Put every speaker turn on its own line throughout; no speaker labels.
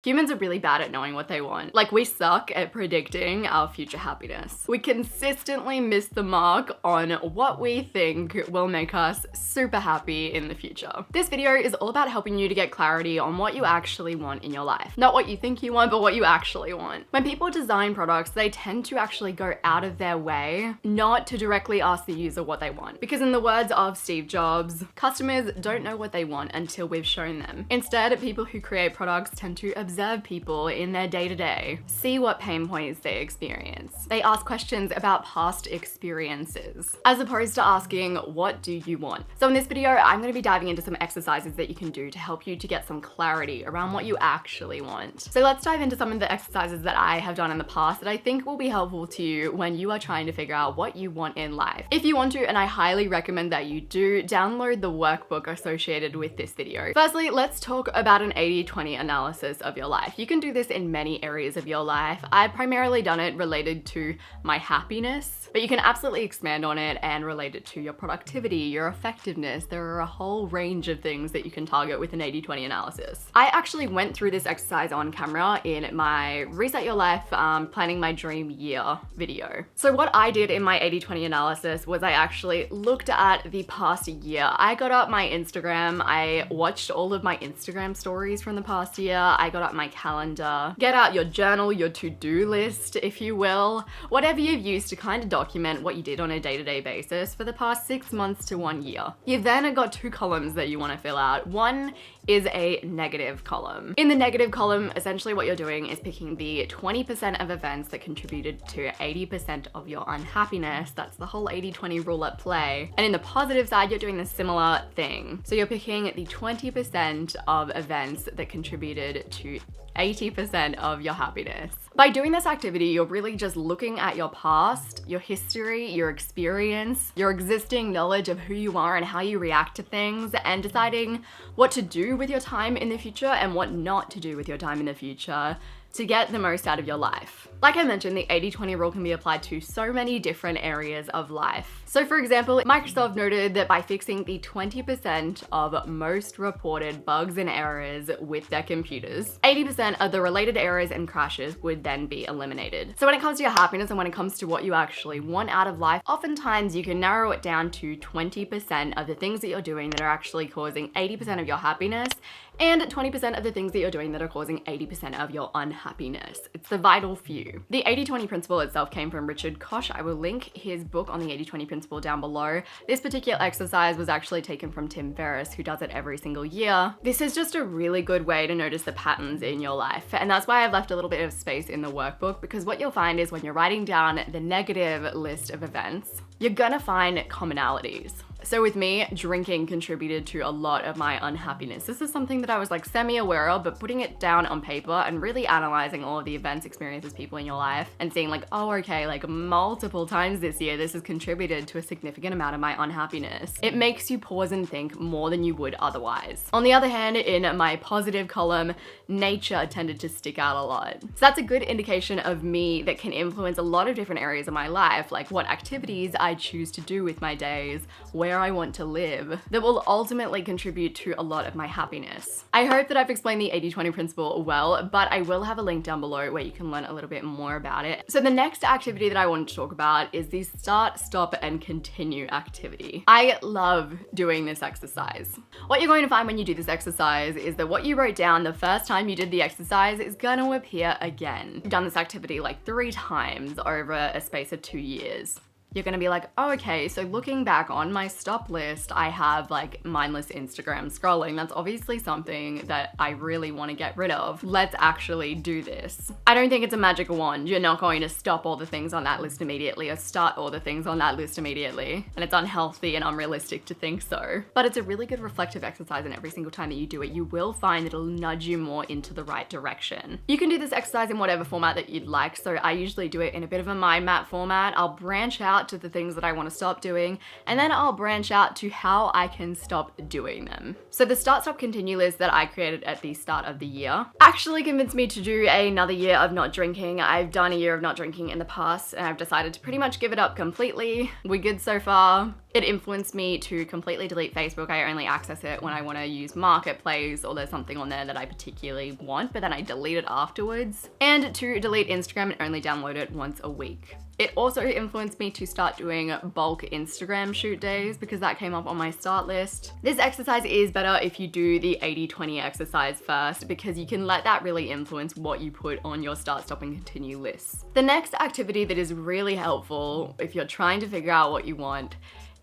Humans are really bad at knowing what they want. Like, we suck at predicting our future happiness. We consistently miss the mark on what we think will make us super happy in the future. This video is all about helping you to get clarity on what you actually want in your life. Not what you think you want, but what you actually want. When people design products, they tend to actually go out of their way not to directly ask the user what they want. Because in the words of Steve Jobs, customers don't know what they want until we've shown them. Instead, people who create products tend to observe people in their day-to-day, see what pain points they experience. They ask questions about past experiences, as opposed to asking, what do you want? So in this video, I'm going to be diving into some exercises that you can do to help you to get some clarity around what you actually want. So let's dive into some of the exercises that I have done in the past that I think will be helpful to you when you are trying to figure out what you want in life. If you want to, and I highly recommend that you do, download the workbook associated with this video. Firstly, let's talk about an 80-20 analysis of your life. You can do this in many areas of your life. I've primarily done it related to my happiness, but you can absolutely expand on it and relate it to your productivity, your effectiveness. There are a whole range of things that you can target with an 80-20 analysis. I actually went through this exercise on camera in my Reset Your Life Planning My Dream Year video. So what I did in my 80-20 analysis was I actually looked at the past year. I got up my Instagram, I watched all of my Instagram stories from the past year, I got up my calendar, get out your journal, your to-do list, if you will, whatever you've used to kind of document what you did on a day-to-day basis for the past 6 months to 1 year. You've then got two columns that you want to fill out. One is a negative column. In the negative column, essentially what you're doing is picking the 20% of events that contributed to 80% of your unhappiness. That's the whole 80-20 rule at play. And in the positive side, you're doing the similar thing. So you're picking the 20% of events that contributed to 80% of your happiness. By doing this activity, you're really just looking at your past, your history, your experience, your existing knowledge of who you are and how you react to things, and deciding what to do with your time in the future and what not to do with your time in the future to get the most out of your life. Like I mentioned, the 80-20 rule can be applied to so many different areas of life. So for example, Microsoft noted that by fixing the 20% of most reported bugs and errors with their computers, 80% of the related errors and crashes would then be eliminated. So when it comes to your happiness and when it comes to what you actually want out of life, oftentimes you can narrow it down to 20% of the things that you're doing that are actually causing 80% of your happiness, and 20% of the things that you're doing that are causing 80% of your unhappiness. It's the vital few. The 80-20 principle itself came from Richard Koch. I will link his book on the 80-20 principle down below. This particular exercise was actually taken from Tim Ferriss, who does it every single year. This is just a really good way to notice the patterns in your life. And that's why I've left a little bit of space in the workbook, because what you'll find is when you're writing down the negative list of events, you're gonna find commonalities. So with me, drinking contributed to a lot of my unhappiness. This is something that I was like semi-aware of, but putting it down on paper and really analyzing all of the events, experiences, people in your life and seeing like, oh, okay, like multiple times this year, this has contributed to a significant amount of my unhappiness. It makes you pause and think more than you would otherwise. On the other hand, in my positive column, nature tended to stick out a lot. So that's a good indication of me that can influence a lot of different areas of my life, like what activities I choose to do with my days, where I want to live, that will ultimately contribute to a lot of my happiness. I hope that I've explained the 80-20 principle well, but I will have a link down below where you can learn a little bit more about it. So the next activity that I want to talk about is the start, stop, and continue activity. I love doing this exercise. What you're going to find when you do this exercise is that what you wrote down the first time you did the exercise is going to appear again. You've done this activity like 3 times over a space of 2 years. You're gonna be like, oh, okay, so looking back on my stop list, I have like mindless Instagram scrolling. That's obviously something that I really wanna get rid of. Let's actually do this. I don't think it's a magic wand. You're not going to stop all the things on that list immediately or start all the things on that list immediately. And it's unhealthy and unrealistic to think so. But it's a really good reflective exercise, and every single time that you do it, you will find that it'll nudge you more into the right direction. You can do this exercise in whatever format that you'd like. So I usually do it in a bit of a mind map format. I'll branch out out to the things that I want to stop doing, and then I'll branch out to how I can stop doing them. So the start, stop, continue list that I created at the start of the year actually convinced me to do another year of not drinking. I've done a year of not drinking in the past, and I've decided to pretty much give it up completely. We're good so far. It influenced me to completely delete Facebook. I only access it when I want to use Marketplace or there's something on there that I particularly want, but then I delete it afterwards. And to delete Instagram and only download it once a week. It also influenced me to start doing bulk Instagram shoot days because that came up on my start list. This exercise is better if you do the 80-20 exercise first because you can let that really influence what you put on your start, stop, and continue lists. The next activity that is really helpful if you're trying to figure out what you want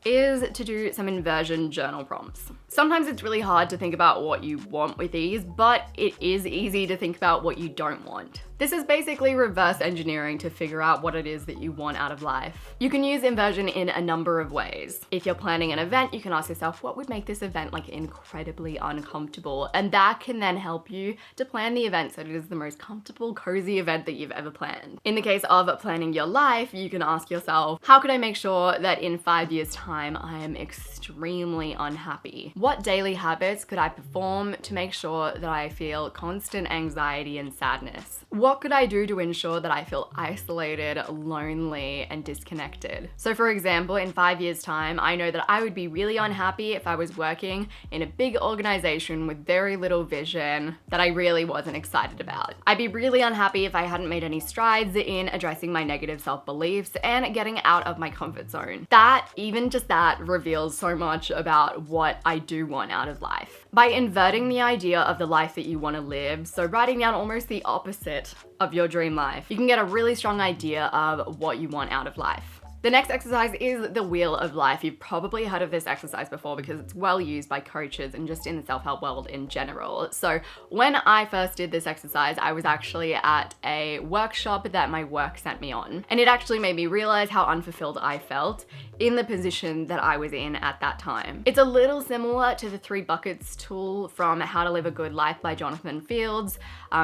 is to do some inversion journal prompts. Sometimes it's really hard to think about what you want with these, but it is easy to think about what you don't want. This is basically reverse engineering to figure out what it is that you want out of life. You can use inversion in a number of ways. If you're planning an event, you can ask yourself, what would make this event like incredibly uncomfortable? And that can then help you to plan the event so that it is the most comfortable, cozy event that you've ever planned. In the case of planning your life, you can ask yourself, how could I make sure that in 5 years' time, I am extremely unhappy? What daily habits could I perform to make sure that I feel constant anxiety and sadness? What could I do to ensure that I feel isolated, lonely, and disconnected? So for example, in 5 years' time, I know that I would be really unhappy if I was working in a big organization with very little vision that I really wasn't excited about. I'd be really unhappy if I hadn't made any strides in addressing my negative self-beliefs and getting out of my comfort zone. That, even just that, reveals so much about what I do want out of life. By inverting the idea of the life that you want to live, so writing down almost the opposite of your dream life, you can get a really strong idea of what you want out of life. The next exercise is the Wheel of Life. You've probably heard of this exercise before because it's well used by coaches and just in the self-help world in general. So when I first did this exercise, I was actually at a workshop that my work sent me on. And it actually made me realize how unfulfilled I felt in the position that I was in at that time. It's a little similar to the 3 buckets tool from How to Live a Good Life by Jonathan Fields.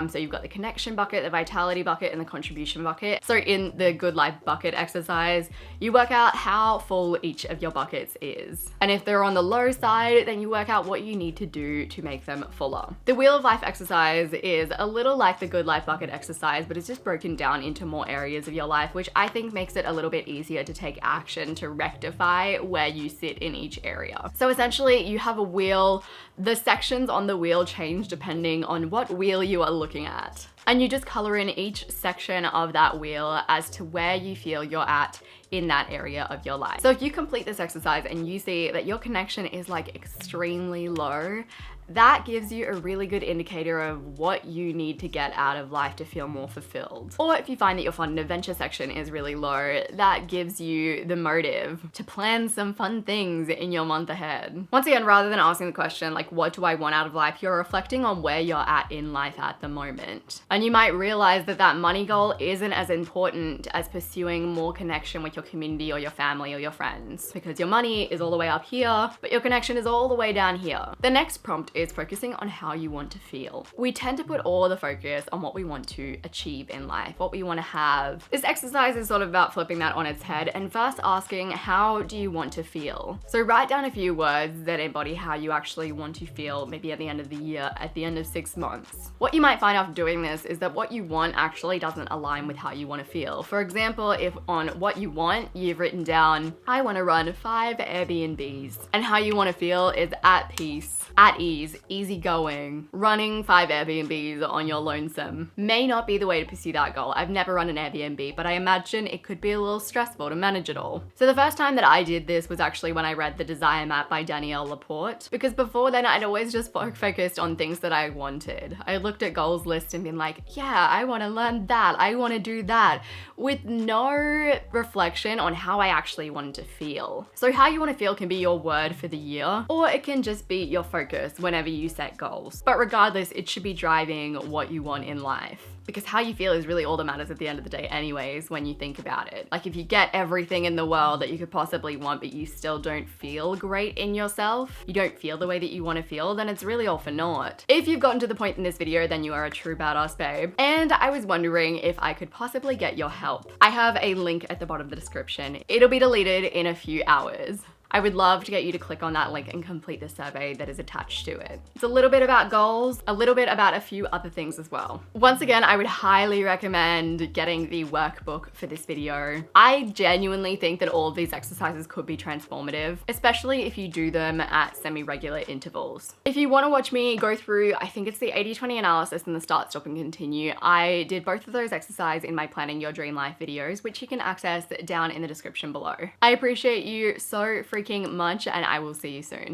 So you've got the connection bucket, the vitality bucket, and the contribution bucket. So in the Good Life bucket exercise, you work out how full each of your buckets is. And if they're on the low side, then you work out what you need to do to make them fuller. The Wheel of Life exercise is a little like the Good Life bucket exercise, but it's just broken down into more areas of your life, which I think makes it a little bit easier to take action to rectify where you sit in each area. So essentially you have a wheel, the sections on the wheel change depending on what wheel you are looking at. And you just color in each section of that wheel as to where you feel you're at in that area of your life. So if you complete this exercise and you see that your connection is like extremely low, that gives you a really good indicator of what you need to get out of life to feel more fulfilled. Or if you find that your fun and adventure section is really low, that gives you the motive to plan some fun things in your month ahead. Once again, rather than asking the question, like, what do I want out of life, you're reflecting on where you're at in life at the moment. And you might realize that that money goal isn't as important as pursuing more connection with your community or your family or your friends, because your money is all the way up here, but your connection is all the way down here. The next prompt is focusing on how you want to feel. We tend to put all the focus on what we want to achieve in life, what we want to have. This exercise is sort of about flipping that on its head and first asking, how do you want to feel? So write down a few words that embody how you actually want to feel, maybe at the end of the year, at the end of 6 months. What you might find after doing this is that what you want actually doesn't align with how you want to feel. For example, if on what you want, you've written down, I want to run 5 Airbnbs, and how you want to feel is at peace, at ease, easygoing. Running 5 Airbnbs on your lonesome may not be the way to pursue that goal. I've never run an Airbnb, but I imagine it could be a little stressful to manage it all. So the first time that I did this was actually when I read The Desire Map by Danielle Laporte, because before then I'd always just focused on things that I wanted. I looked at goals list and been like, yeah, I want to learn that, I want to do that, with no reflection on how I actually wanted to feel. So how you want to feel can be your word for the year, or it can just be your focus when whenever you set goals. But regardless, it should be driving what you want in life. Because how you feel is really all that matters at the end of the day anyways, when you think about it. Like if you get everything in the world that you could possibly want, but you still don't feel great in yourself, you don't feel the way that you want to feel, then it's really all for naught. If you've gotten to the point in this video, then you are a true badass babe. And I was wondering if I could possibly get your help. I have a link at the bottom of the description. It'll be deleted in a few hours. I would love to get you to click on that link and complete the survey that is attached to it. It's a little bit about goals, a little bit about a few other things as well. Once again, I would highly recommend getting the workbook for this video. I genuinely think that all of these exercises could be transformative, especially if you do them at semi-regular intervals. If you want to watch me go through, I think it's the 80-20 analysis and the start, stop, and continue, I did both of those exercises in my Planning Your Dream Life videos, which you can access down in the description below. I appreciate you so freaking much, and I will see you soon.